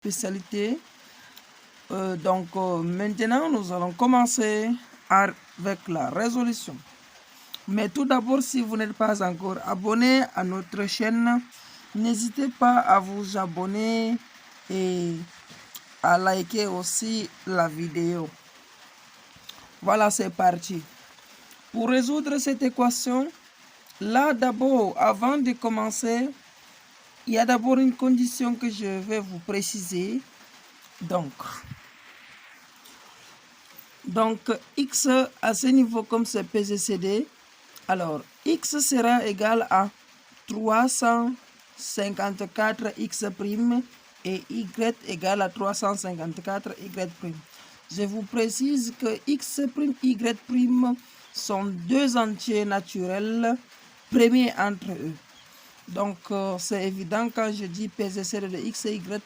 spécialité. Maintenant, nous allons commencer avec la résolution. Mais tout d'abord, si vous n'êtes pas encore abonné à notre chaîne, n'hésitez pas à vous abonner et à liker aussi la vidéo. Voilà, c'est parti. Pour résoudre cette équation, là d'abord, avant de commencer, il y a d'abord une condition que je vais vous préciser. Donc, x à ce niveau, comme c'est PGCD, alors x sera égal à 354x' et y égale à 354y'. Je vous précise que x', y' sont deux entiers naturels premiers entre eux. Donc, c'est évident quand je dis PGCD de x et y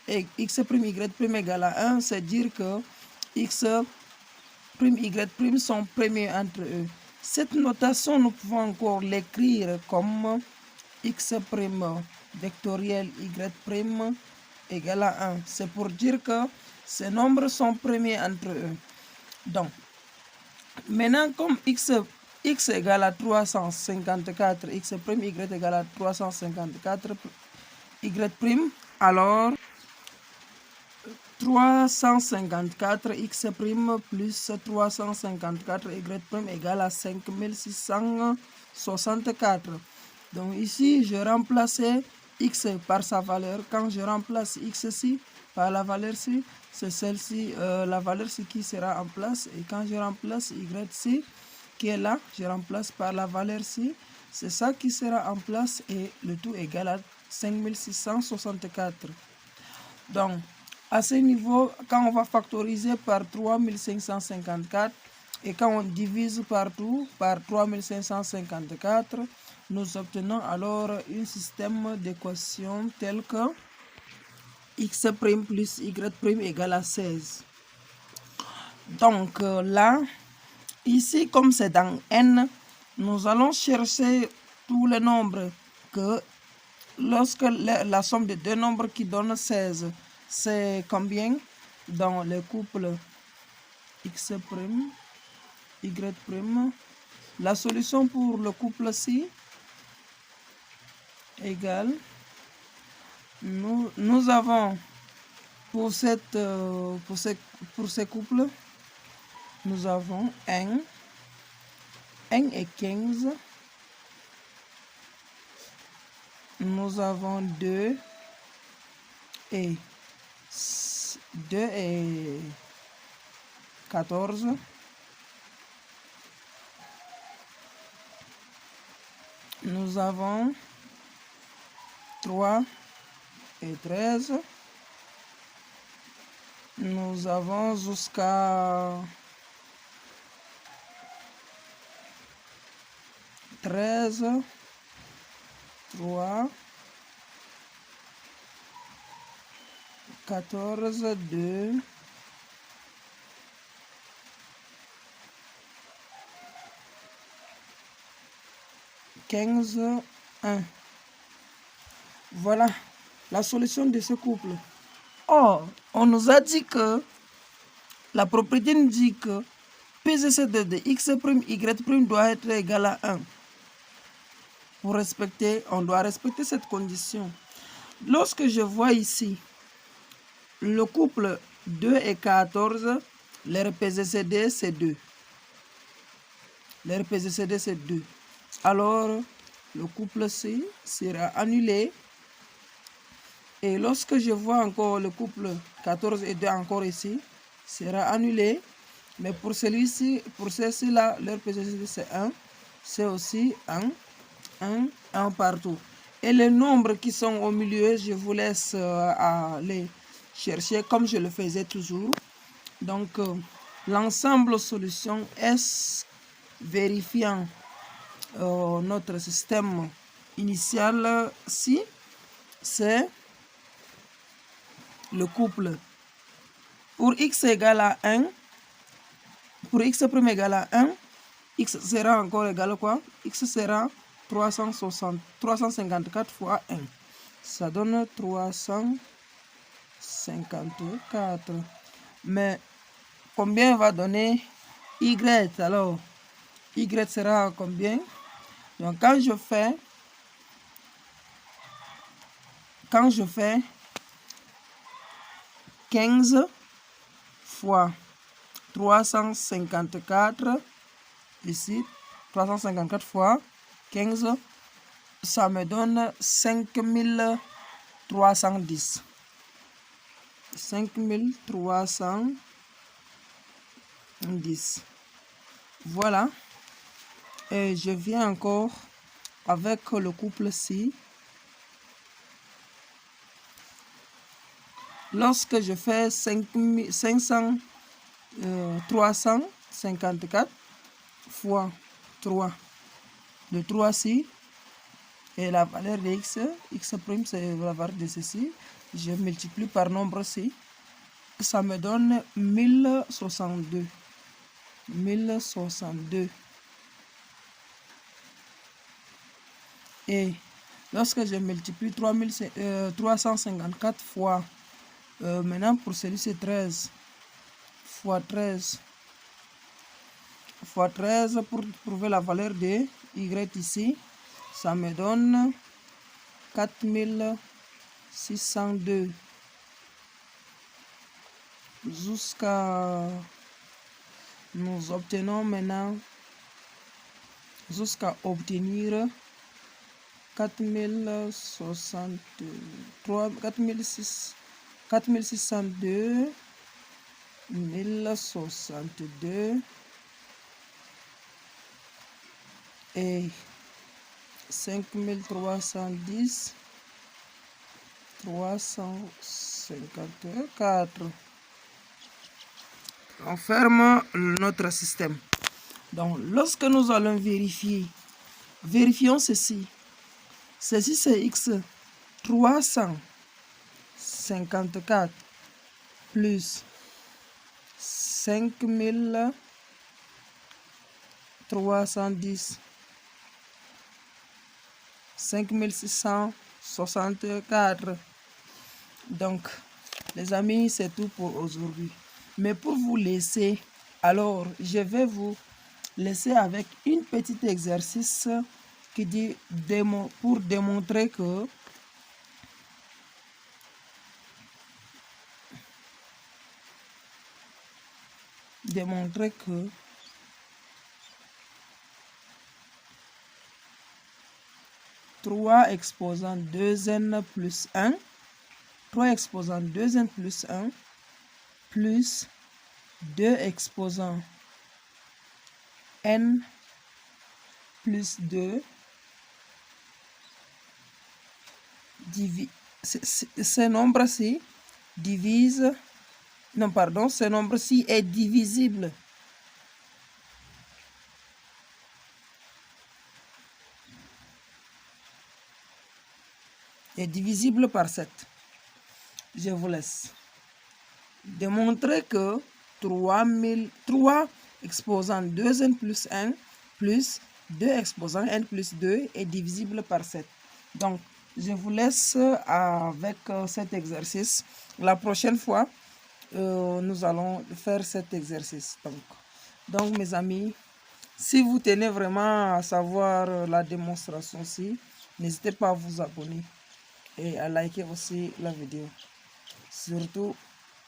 et x', y' égale à 1, c'est dire que x', y' sont premiers entre eux. Cette notation, nous pouvons encore l'écrire comme x' vectoriel y' égale à 1. C'est pour dire que ces nombres sont premiers entre eux. Donc, maintenant, comme x égale à 354, x', y égale à 354, y', alors 354 x' plus 354 y' égale à 5664. Donc ici, je remplace x par sa valeur. Quand je remplace x ici par la valeur ci, c'est celle-ci, la valeur ci qui sera en place. Et quand je remplace y ci qui est là, je remplace par la valeur ci. C'est ça qui sera en place et le tout égale à 5664. Donc, à ce niveau, quand on va factoriser par 3554 et quand on divise partout par 3554, nous obtenons alors un système d'équations tel que x' plus y' égale à 16. Donc là, ici, comme c'est dans n, nous allons chercher tous les nombres que lorsque la somme de deux nombres qui donne 16, c'est combien dans le couple x', y'. La solution pour le couple-ci égale, nous avons pour ces couples, nous avons 1 et 15. Nous avons 2 et 14. Nous avons 3 et 13. Nous avons jusqu'à 13, 3, 14, 2, 15, 1. Voilà la solution de ce couple. Or, on nous a dit que la propriété nous dit que PGCD de x', y' doit être égal à 1. On doit respecter cette condition. Lorsque je vois ici le couple 2 et 14, leur PGCD c'est 2. Leur PGCD c'est 2. Alors, le couple C sera annulé. Et lorsque je vois encore le couple 14 et 2 encore ici, sera annulé. Mais pour celui-ci, pour ceci-là, leur PGCD c'est 1. C'est aussi 1 partout. Et les nombres qui sont au milieu, je vous laisse aller chercher comme je le faisais toujours. Donc, l'ensemble solution S vérifiant notre système initial, si c'est le couple pour x égale à 1, pour x' égale à 1, x sera encore égal à quoi? X sera 354 fois 1. Ça donne 354 54. Mais combien va donner y? Alors, y sera combien? Donc, quand je fais 15 fois 354, ici, 354 fois 15, ça me donne 5310. 5310. Voilà. Et je viens encore avec le couple-ci. Lorsque je fais 354 fois 3, le 3-ci, et la valeur de x prime, c'est la valeur de ceci, je multiplie par nombre ci, ça me donne 1062. 1062. Et lorsque je multiplie 354 fois, maintenant pour celui-ci 13, fois 13, fois 13 pour trouver la valeur de y ici, ça me donne 4602. Jusqu'à... Nous obtenons maintenant, jusqu'à obtenir 4602, 1062 et 5310, 354. On ferme notre système. Donc, lorsque nous allons vérifier, vérifions ceci. Ceci, c'est x 354 plus 5310, 5664. Donc, les amis, c'est tout pour aujourd'hui. Mais pour vous laisser, alors, je vais vous laisser avec une petite exercice qui dit pour démontrer que trois exposants 2n plus 1, 3 exposants 2n plus 1, plus 2 exposants n plus 2, ce nombre-ci divise, non pardon, ce nombre-ci est divisible. Est divisible par 7. Je vous laisse démontrer que 3 exposants 2n plus 1 plus 2 exposants n plus 2 est divisible par 7. Donc, je vous laisse avec cet exercice. La prochaine fois, nous allons faire cet exercice. Donc, mes amis, si vous tenez vraiment à savoir la démonstration-ci, n'hésitez pas à vous abonner et à liker aussi la vidéo. Surtout,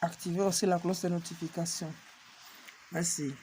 activez aussi la cloche de notification. Merci.